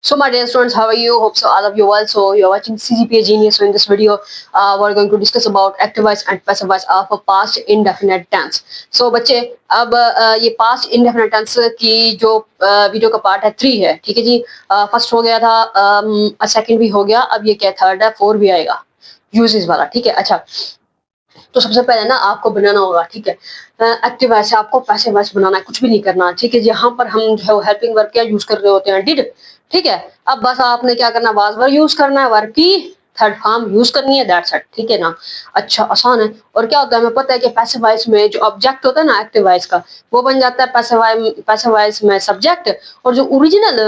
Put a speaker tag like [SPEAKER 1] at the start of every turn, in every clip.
[SPEAKER 1] So my dear students, how are you? Hope so all of you well. So you're watching CGPA Genius. So in this video, we're going to discuss about active voice and passive voice of a past indefinite tense. So बच्चे अब ये past indefinite tense की जो video का part है 3 है, ठीक है जी। फर्स्ट हो गया था, सेकंड भी हो गया, अब ये क्या थर्ड है, 4 भी आएगा यूजेस वाला, ठीक है। अच्छा, तो सबसे पहले ना आपको बनाना होगा, ठीक है। एक्टिव वॉइस से आपको पैसिव वॉइस बनाना है, कुछ भी नहीं करना, ठीक है। यहाँ पर हम जो है हेल्पिंग वर्ब क्या यूज कर रहे होते हैं, डिड, ठीक है। अब बस आपने क्या करना है, वाज वर्ब यूज करना है, वर्ब की थर्ड फॉर्म यूज करनी है, दैट्स इट, ठीक है ना। अच्छा, आसान है। और क्या होता है, हमें पता है कि पैसिव वॉइस में जो ऑब्जेक्ट होता है ना एक्टिव वॉइस का, वो बन जाता है पैसिव वॉइस में सब्जेक्ट, और जो ओरिजिनल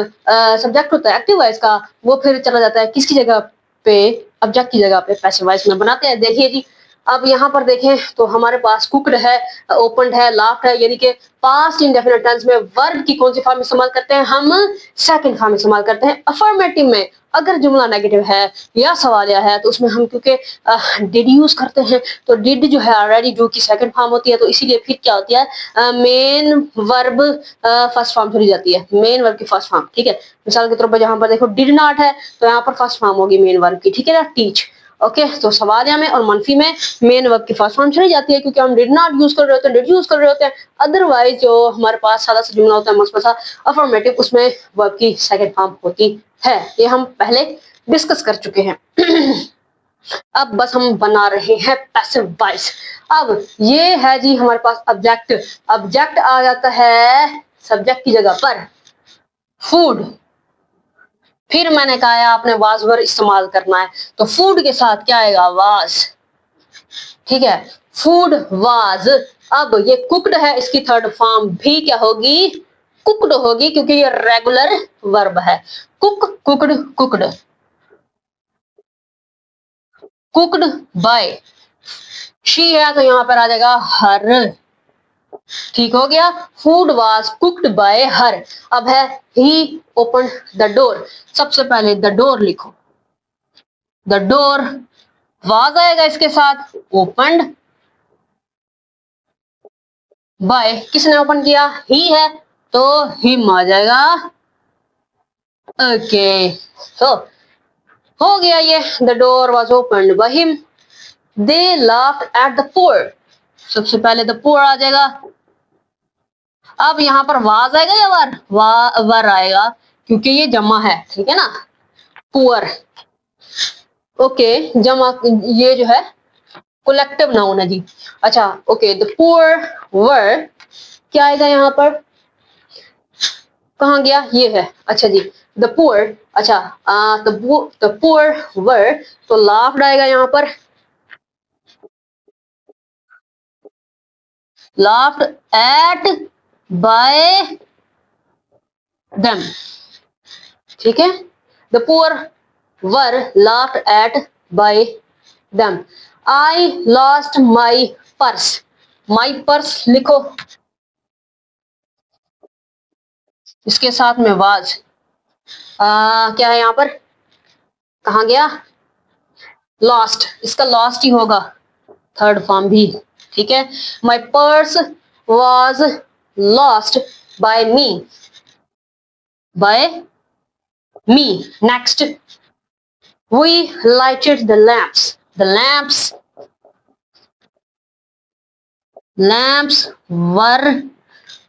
[SPEAKER 1] सब्जेक्ट होता है एक्टिव वॉइस का, वो फिर चला जाता है किसकी जगह पे, ऑब्जेक्ट की जगह पे पैसिव वॉइस में बनाते हैं। देखिए जी, अब यहाँ पर देखें तो हमारे पास कुकड है, ओपनड है, लाफ्ड है, यानी कि पास्ट इंडेफिनिट टेंस में वर्ब की कौन सी फॉर्म इस्तेमाल करते हैं, हम सेकंड फॉर्म इस्तेमाल करते हैं। अफर्मेटिव में अगर जुमला नेगेटिव है या सवालिया है तो उसमें हम क्योंकि डिड यूज करते हैं, तो डिड जो है ऑलरेडी डू की सेकंड फॉर्म होती है, तो इसीलिए फिर क्या होती है, मेन वर्ब फर्स्ट फॉर्म चली जाती है, मेन वर्ब की फर्स्ट फॉर्म, ठीक है। मिसाल के तौर पर जहां पर देखो डिड नॉट है, तो यहाँ पर फर्स्ट फॉर्म होगी मेन वर्ब की, ठीक है ना, टीच। ओके, तो सवालिया में और मनफी में मेन वर्ब की फर्स्ट फॉर्म चली जाती है, क्योंकि हम डिड नॉट यूज कर रहे होते हैं, डिड यूज कर रहे होते हैं। अदरवाइज जो हमारे पास सादा सा जुमला होता है मस्त सा अफर्मेटिव, उसमें वर्ब की सेकंड फॉर्म होती है, ये हम पहले डिस्कस कर चुके हैं। अब बस हम बना रहे हैं पैसिव वॉइस। अब ये है जी हमारे पास ऑब्जेक्ट, ऑब्जेक्ट आ जाता है सब्जेक्ट की जगह पर, फूड। फिर मैंने कहा है आपने वाज वर्ब इस्तेमाल करना है, तो फूड के साथ क्या आएगा, वाज, ठीक है, फूड वाज। अब ये कुकड है, इसकी थर्ड फॉर्म भी क्या होगी, कुकड होगी, क्योंकि ये रेगुलर वर्ब है। Cook, cooked, cooked, cooked by, she है तो यहां पर आ जाएगा हर, ठीक हो गया। फूड वाज कुक्ड बाय हर। अब है ही ओपन द डोर, सबसे पहले द डोर लिखो, द डोर वाज आएगा इसके साथ, ओपनड बाय, किसने ओपन किया, ही है, तो हिम आ जाएगा। ओके, सो हो गया ये, the door was opened by him, they laughed at the poor, सबसे पहले द पुअर आ जाएगा। अब यहाँ पर वाज आएगा या वर आएगा, क्योंकि ये जमा है, ठीक है ना, पुअर। ओके, जमा ये जो है कलेक्टिव नाउन है जी। अच्छा, ओके, द पुअर वर क्या आएगा यहाँ पर, कहाँ गया, ये है, अच्छा जी, द पुअर। अच्छा, द पुअर वर, तो लाफ्ड आएगा यहाँ पर, लाफ्ड एट बाय देम, ठीक है। The poor were laughed eight bye them. I lost my purse, my purse लिखो, इसके साथ में वाज क्या है यहाँ पर, कहाँ गया, लॉस्ट, इसका लॉस्ट ही होगा थर्ड फॉर्म भी, ठीक है। My purse was lost by me, by me. Next, we lighted the lamps, the lamps, lamps were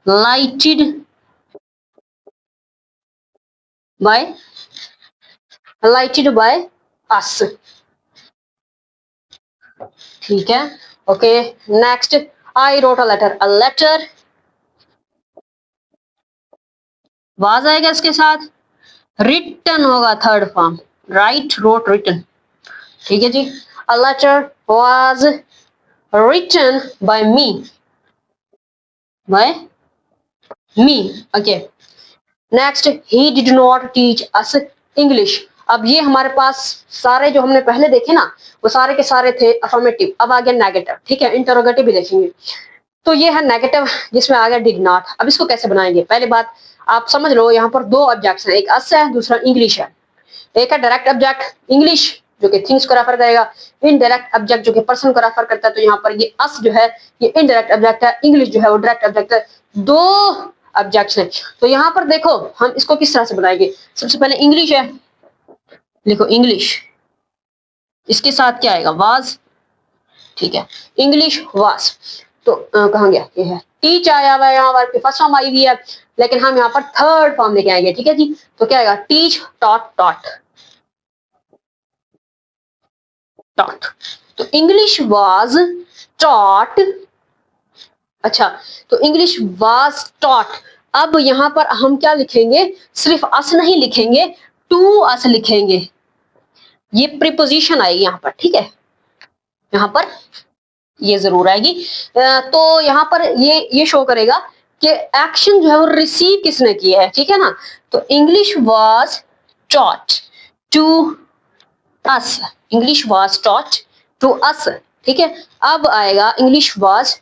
[SPEAKER 1] lighted by, lighted by us, ठीक है। Okay, next, I wrote a letter, a letter was आएगा इसके साथ, written होगा third form, right, wrote, written, ठीक है जी। A letter was written by me, by me, okay. Next, he did not teach us English. अब ये हमारे पास सारे जो हमने पहले देखे ना, वो सारे के सारे थे अफर्मेटिव। अब आ गया नेगेटिव, ठीक है, इंटरोगेटिव भी देखेंगे। तो ये है नेगेटिव, जिसमें आ गया डिड नॉट। अब इसको कैसे बनाएंगे, पहले बात आप समझ लो, यहाँ पर दो ऑब्जेक्ट्स हैं, एक अस है, दूसरा इंग्लिश है। एक है डायरेक्ट ऑब्जेक्ट इंग्लिश, जो कि थिंग्स को रेफर करेगा, इनडायरेक्ट ऑब्जेक्ट जो कि पर्सन को रेफर करता है। तो यहाँ पर ये अस जो है ये इनडायरेक्ट ऑब्जेक्ट है, इंग्लिश जो है वो डायरेक्ट ऑब्जेक्ट है। दो ऑब्जेक्ट्स हैं। तो यहाँ पर देखो हम इसको किस तरह से बनाएंगे। सबसे पहले इंग्लिश है, लिखो इंग्लिश, इसके साथ क्या आएगा, वाज, ठीक है, इंग्लिश वाज। तो कहाँ गया, ये है टीच आया हुआ है, यहाँ पर फर्स्ट फॉर्म आई हुई है, लेकिन हम यहाँ पर थर्ड फॉर्म लेके आएंगे, ठीक है जी। तो क्या आएगा, टीच टॉट टॉट टॉट। तो इंग्लिश वाज टॉट, अच्छा, तो इंग्लिश वाज टॉट। अब यहाँ पर हम क्या लिखेंगे, सिर्फ अस नहीं लिखेंगे, टू अस लिखेंगे, ये प्रीपोजिशन आएगी यहाँ पर, ठीक है, यहाँ पर ये जरूर आएगी। तो यहाँ पर ये शो करेगा कि एक्शन जो है वो रिसीव किसने किया है, ठीक है ना। तो English was taught to us, English was taught to us, ठीक है। अब आएगा इंग्लिश वाज,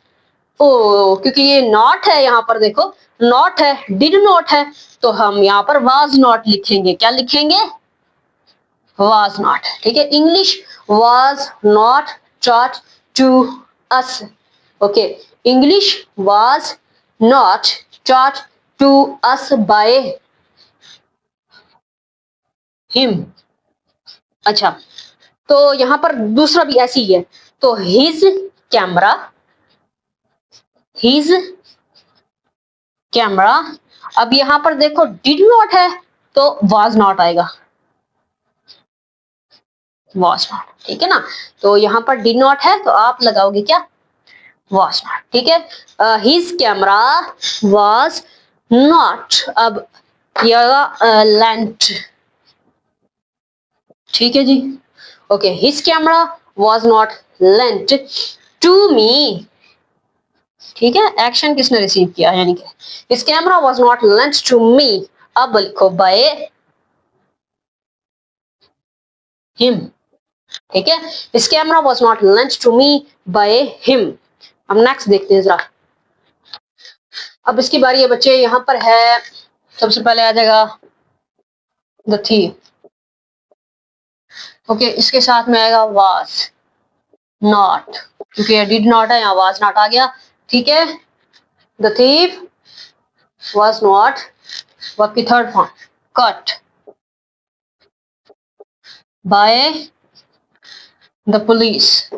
[SPEAKER 1] ओ क्योंकि ये नॉट है, यहाँ पर देखो नॉट है, डिड नॉट है, तो हम यहाँ पर वाज नॉट लिखेंगे, क्या लिखेंगे, वाज नॉट, ठीक है। English was not taught to us, okay, English was not taught to us by him. अच्छा, तो यहां पर दूसरा भी ऐसी ही है, तो हिज कैमरा, हिज कैमरा। अब यहां पर देखो डिड नॉट है, तो वाज नॉट आएगा, वाज नॉट, ठीक है ना। तो यहां पर डिड नॉट है, तो आप लगाओगे क्या, वाज नॉट, ठीक है। हिज कैमरा वाज नॉट, अब यह लेंट, ठीक है जी, okay, his camera was not lent to me, ठीक है, एक्शन किसने रिसीव किया, यानी कि his camera was not lent to me. अब लिखो बाय हिम, ठीक है, his camera was not lent to me by him. अब नेक्स्ट देखते हैं जरा। अब इसकी बारी है बच्चे, यहां पर है, सबसे पहले आ जाएगा द थीफ, ओके, इसके साथ में आएगा वाज नॉट, क्योंकि ये डिड नॉट है, यहाँ वाज नॉट आ गया, ठीक है। The thief was not, verb की third form cut by the police.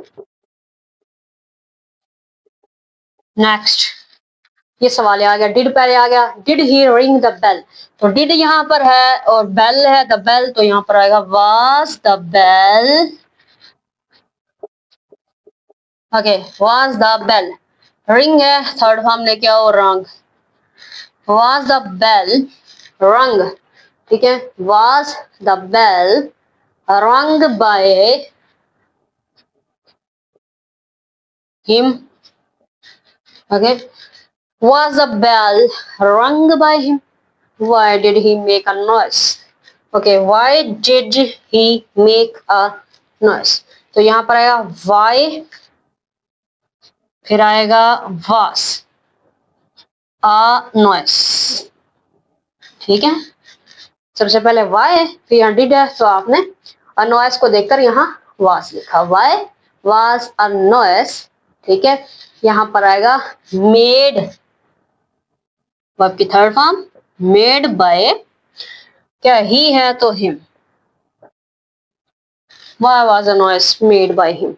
[SPEAKER 1] Next ये सवाल आ गया, डिड पहले आ गया, did he ring the bell, तो डिड यहाँ पर है और बेल है द बेल, तो यहाँ पर आएगा was the bell, okay, was the bell. Ring है, थर्ड फॉर्म लेके आओ, rang, was the bell rang, ठीक है, was the bell rang by him, okay, was the bell rung by him, why did he make a noise, okay, why did he make a noise। तो यहां पर आएगा why, फिर आएगा was a noise, ठीक है, सबसे पहले why है, फिर यहाँ did है, तो आपने a noise को देखकर यहाँ was लिखा, why was a noise, ठीक है। यहां पर आएगा made, वर्ब की थर्ड फॉर्म मेड बाय, क्या ही है तो him, why was a noise made by him।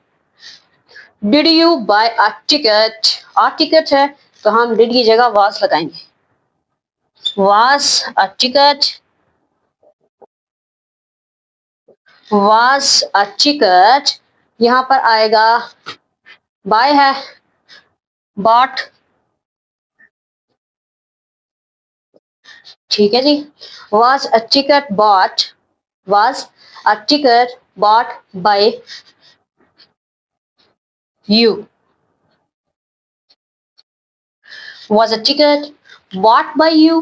[SPEAKER 1] did you buy a ticket, a ticket है, तो हम did की जगह was लगाएंगे, was a ticket, was a ticket। यहां पर आएगा buy है, bought, ठीक है जी, was a ticket bought, was a ticket bought by you, was a ticket bought by you,